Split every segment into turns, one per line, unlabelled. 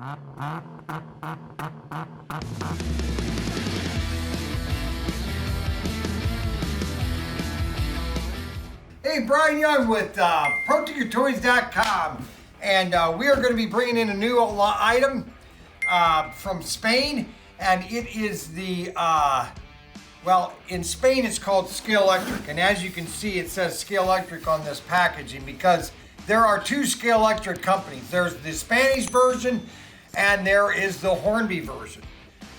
Hey, Bryan Young with ProTinkerToys.com, and we are going to be bringing in a new item from Spain, and it is the, well, in Spain it's called Scalextric, and as you can see it says Scalextric on this packaging because there are two Scalextric companies. There's the Spanish version and there is the Hornby version.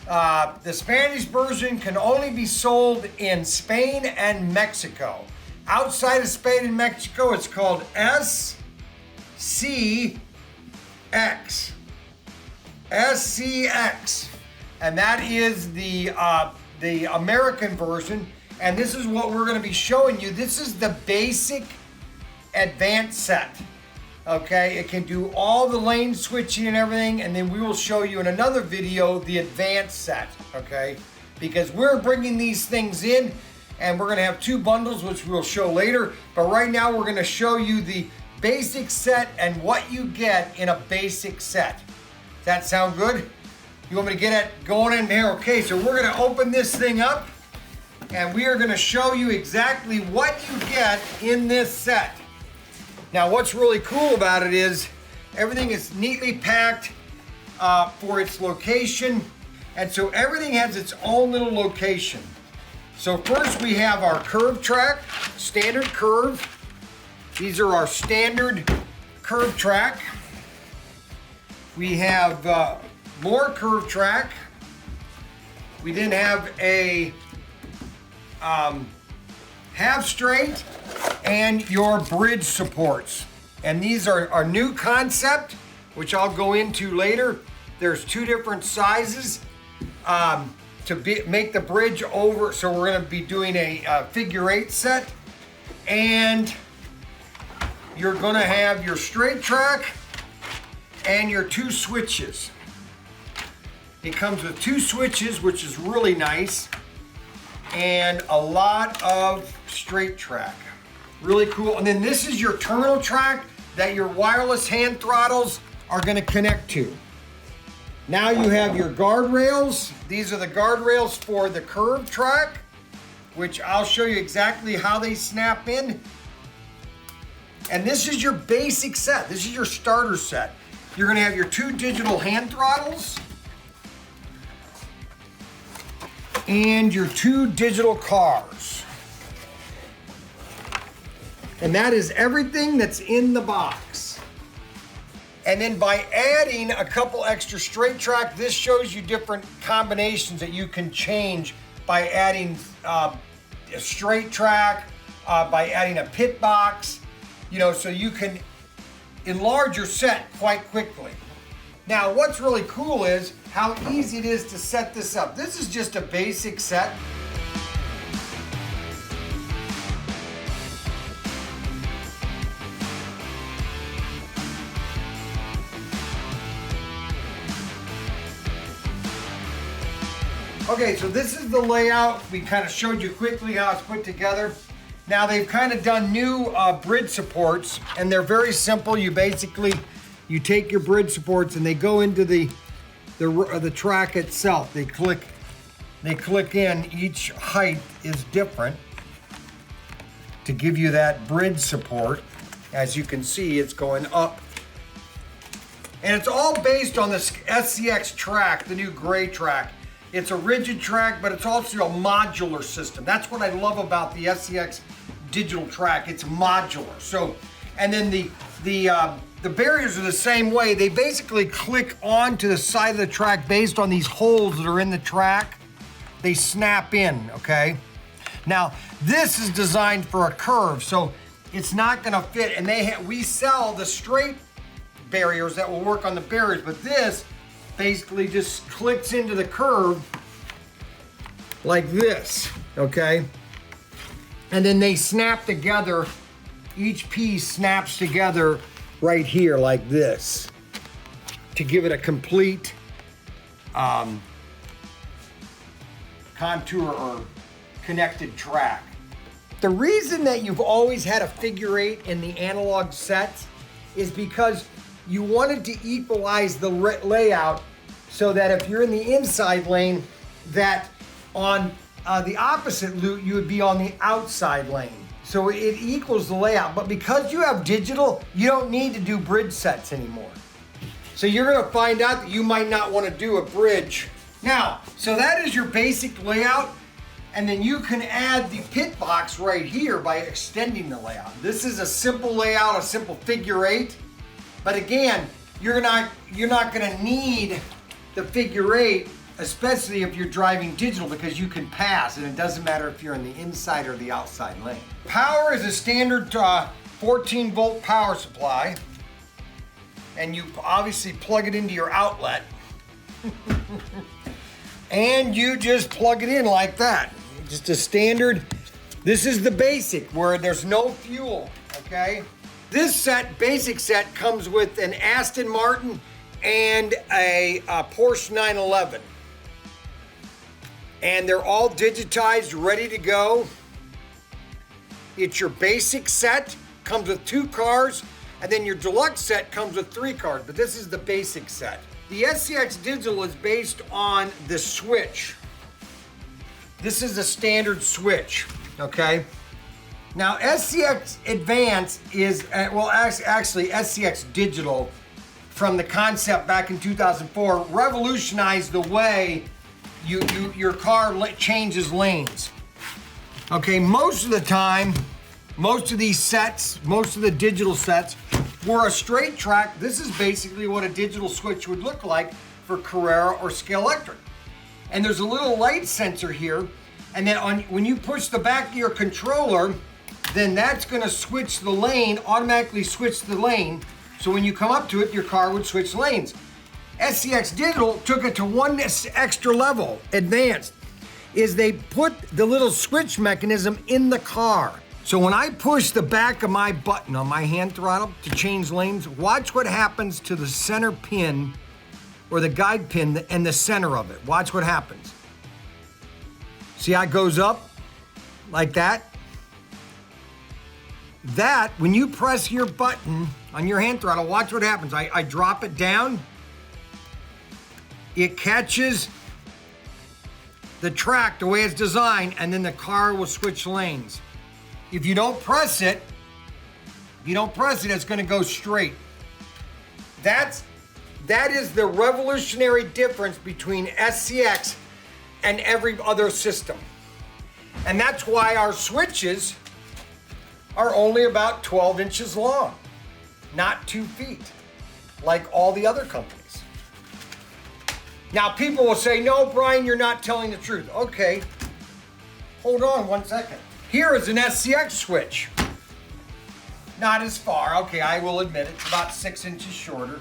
The Spanish version can only be sold in Spain and Mexico. Outside of Spain and Mexico, it's called SCX. SCX. And that is the American version. And this is what we're going to be showing you. This is the basic advanced set. Okay, it can do all the lane switching and everything. And then we will show you in another video the advanced set. Okay, because we're bringing these things in. And we're gonna have two bundles, which we'll show later. But right now we're gonna show you the basic set and what you get in a basic set. Does that sound good? You want me to get it going in there? Okay, so we're gonna open this thing up and we are gonna show you exactly what you get in this set. Now what's really cool about it is everything is neatly packed for its location. And so everything has its own little location. So first we have our curve track, standard curve. These are our standard curve track. We have more curve track. We then have a half straight and your bridge supports. And these are our new concept, which I'll go into later. There's two different sizes. To make the bridge over, so we're going to be doing a figure 8 set, and you're going to have your straight track and your two switches. It comes with two switches, which is really nice, and a lot of straight track. Really cool. And then this is your terminal track that your wireless hand throttles are going to connect to. Now you have your guardrails. These are the guardrails for the curved track, which I'll show you exactly how they snap in. And this is your basic set. This is your starter set. You're gonna have your two digital hand throttles and your two digital cars. And that is everything that's in the box. And then by adding a couple extra straight track, this shows you different combinations that you can change by adding a straight track, by adding a pit box, you know, so you can enlarge your set quite quickly. Now, what's really cool is how easy it is to set this up. This is just a basic set. Okay, so this is the layout. We kind of showed you quickly how it's put together. Now they've kind of done new bridge supports, and they're very simple. You take your bridge supports and they go into the track itself. They click in. Each height is different to give you that bridge support. As you can see, it's going up. And it's all based on the SCX track, the new gray track. It's a rigid track, but it's also a modular system. That's what I love about the SCX digital track. It's modular. So, and then the barriers are the same way. They basically click onto the side of the track based on these holes that are in the track. They snap in, okay? Now, this is designed for a curve, so it's not gonna fit. And we sell the straight barriers that will work on the barriers, but this basically just clicks into the curve like this, okay? And then they snap together. Each piece snaps together right here like this to give it a complete contour or connected track. The reason that you've always had a figure 8 in the analog sets is because you wanted to equalize the layout so that if you're in the inside lane, that on the opposite loop, you would be on the outside lane. So it equals the layout. But because you have digital, you don't need to do bridge sets anymore. So you're gonna find out that you might not wanna do a bridge. Now, so that is your basic layout. And then you can add the pit box right here by extending the layout. This is a simple layout, a simple figure 8. But again, you're not gonna need the figure 8, especially if you're driving digital, because you can pass and it doesn't matter if you're in the inside or the outside lane. Power is a standard 14 volt power supply. And you obviously plug it into your outlet. And you just plug it in like that. Just a standard. This is the basic where there's no fuel, okay? This basic set comes with an Aston Martin and a Porsche 911. And they're all digitized, ready to go. It's your basic set, comes with 2 cars, and then your deluxe set comes with 3 cars, but this is the basic set. The SCX Digital is based on the switch. This is a standard switch, okay? Now SCX Advance is, actually SCX Digital, from the concept back in 2004, revolutionized the way your car changes lanes. Okay, most of the time, most of these sets, most of the digital sets were a straight track. This is basically what a digital switch would look like for Carrera or Scalextric. And there's a little light sensor here, and then when you push the back of your controller, then that's gonna switch the lane, automatically switch the lane, so when you come up to it, your car would switch lanes. SCX Digital took it to one extra level, advanced, is they put the little switch mechanism in the car. So when I push the back of my button on my hand throttle to change lanes, watch what happens to the center pin or the guide pin and the center of it. Watch what happens. See how it goes up like that? That, when you press your button on your hand throttle, watch what happens. I drop it down. It catches the track the way it's designed, and then the car will switch lanes. If you don't press it, it's gonna go straight. That is the revolutionary difference between SCX and every other system. And that's why our switches are only about 12 inches long, not 2 feet, like all the other companies. Now people will say, no, Brian, you're not telling the truth. Okay, hold on 1 second. Here is an SCX switch. Not as far, okay, I will admit it's about 6 inches shorter.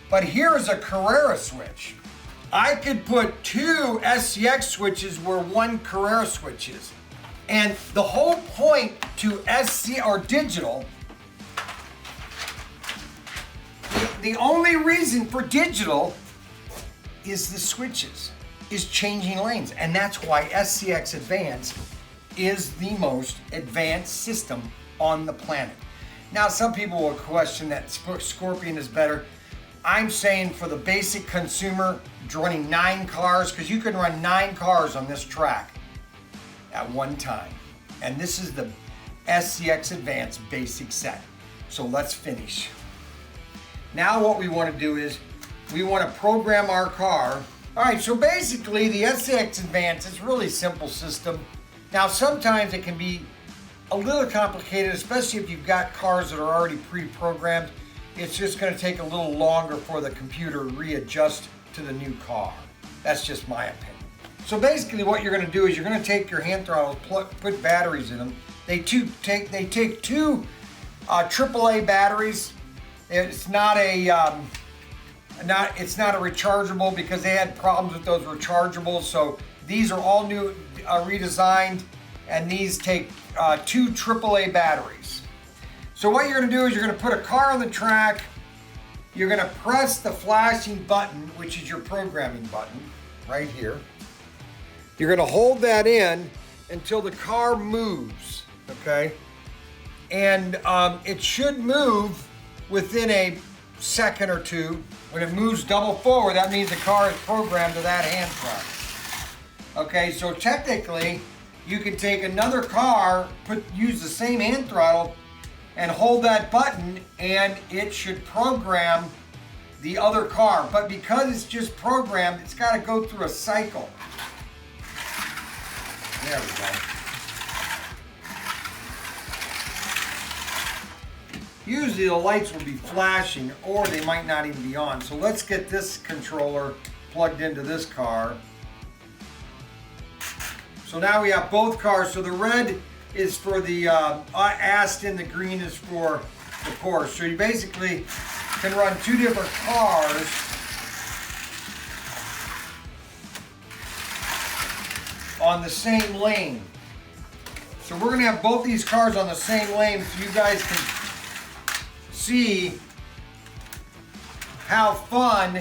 But here is a Carrera switch. I could put 2 SCX switches where 1 Carrera switch is. And the whole point to SC or digital, the only reason for digital is the switches, is changing lanes. And that's why SCX Advance is the most advanced system on the planet. Now, some people will question that Scorpion is better. I'm saying for the basic consumer running 9 cars, because you can run 9 cars on this track at one time. And this is the SCX Advance basic set. So let's finish. Now what we want to do is we want to program our car. All right, so basically the SCX Advance is a really simple system. Now sometimes it can be a little complicated, especially if you've got cars that are already pre-programmed. It's just going to take a little longer for the computer to readjust to the new car. That's just my opinion. So basically what you're going to do is you're going to take your hand throttles, put batteries in them. They take 2 AAA batteries. It's not a rechargeable because they had problems with those rechargeables. So these are all new, redesigned, and these take 2 AAA batteries. So what you're gonna do is you're gonna put a car on the track, you're gonna press the flashing button, which is your programming button, right here. You're gonna hold that in until the car moves, okay? And it should move within a second or two. When it moves double forward, that means the car is programmed to that hand throttle. Okay, so technically, you can take another car, use the same hand throttle, and hold that button, and it should program the other car. But because it's just programmed, it's got to go through a cycle. There we go. Usually the lights will be flashing, or they might not even be on. So let's get this controller plugged into this car. So now we have both cars. So the red is for the Aston, the green is for the Porsche. So you basically can run two different cars on the same lane. So we're gonna have both these cars on the same lane so you guys can see how fun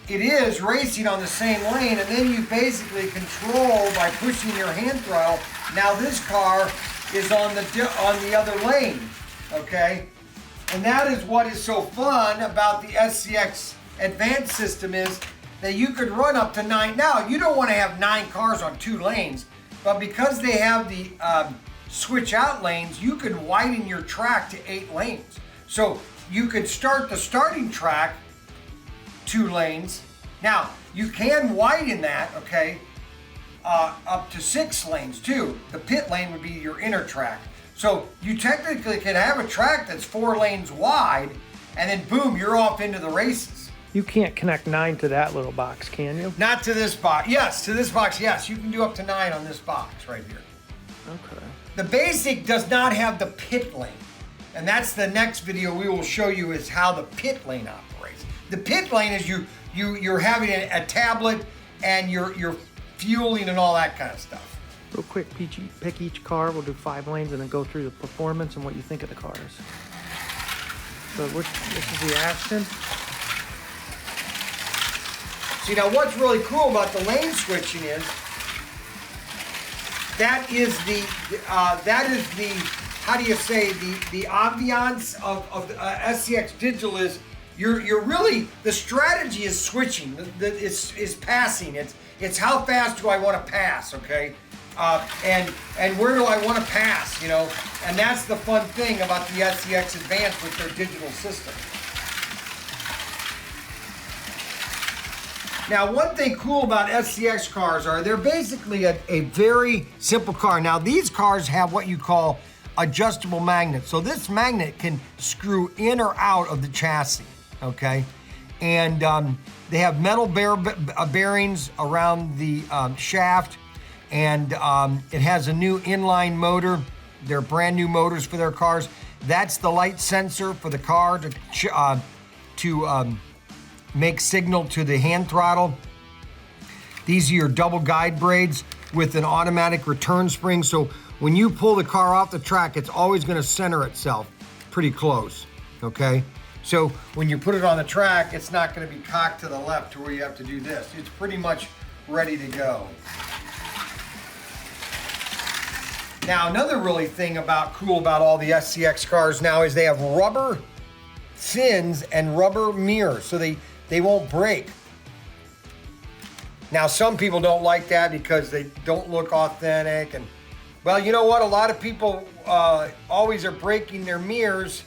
it is racing on the same lane, and then you basically control by pushing your hand throttle. Now this car is on the other lane, okay? And that is what is so fun about the SCX Advanced system, is that you could run up to 9. Now, you don't want to have 9 cars on 2 lanes, but because they have the switch out lanes, you can widen your track to 8 lanes. So you could start the starting track 2 lanes. Now, you can widen that, okay, up to 6 lanes too. The pit lane would be your inner track. So you technically could have a track that's 4 lanes wide, and then boom, you're off into the races.
You can't connect 9 to that little box, can you?
Not to this box. Yes, to this box, yes. You can do up to 9 on this box right here. Okay. The Basic does not have the pit lane. And that's the next video we will show you, is how the pit lane operates. The pit lane is you're having a tablet and you're fueling and all that kind of stuff.
Real quick, pick each car. We'll do 5 lanes and then go through the performance and what you think of the cars. So this is the Aston.
See, now what's really cool about the lane switching is that is the how do you say, the ambiance of SCX Digital is you're really, the strategy is switching, is passing. It's how fast do I want to pass, okay? And where do I want to pass, you know? And that's the fun thing about the SCX Advanced with their digital system. Now, one thing cool about SCX cars are they're basically a very simple car. Now, these cars have what you call adjustable magnets. So this magnet can screw in or out of the chassis, okay? And they have metal bearings around the shaft, and it has a new inline motor. They're brand new motors for their cars. That's the light sensor for the car to make signal to the hand throttle. These are your double guide braids with an automatic return spring. So when you pull the car off the track, it's always gonna center itself pretty close, okay? So when you put it on the track, it's not gonna be cocked to the left to where you have to do this. It's pretty much ready to go. Now, another really thing cool about all the SCX cars now is they have rubber fins and rubber mirrors, so they won't break. Now, some people don't like that because they don't look authentic, and well, you know what? A lot of people always are breaking their mirrors,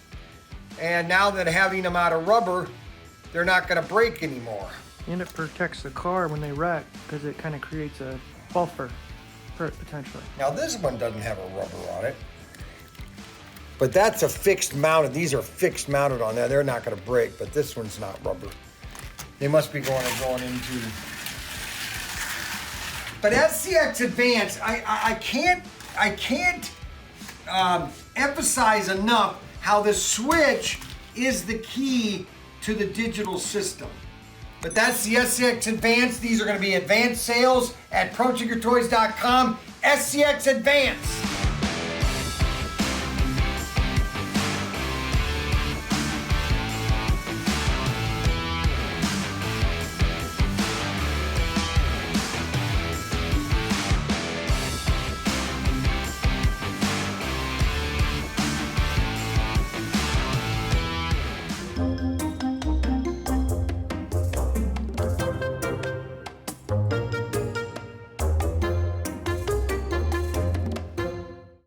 and now that having them out of rubber, they're not gonna break anymore.
And it protects the car when they wreck, because it kind of creates a buffer for it potentially.
Now, this one doesn't have a rubber on it, but that's a fixed mounted. These are fixed mounted on there. They're not gonna break, but this one's not rubber. They must be going into. But SCX Advanced, I can't emphasize enough how the switch is the key to the digital system. But that's the SCX Advanced. These are going to be advanced sales at ProTinkerToys.com. SCX Advanced.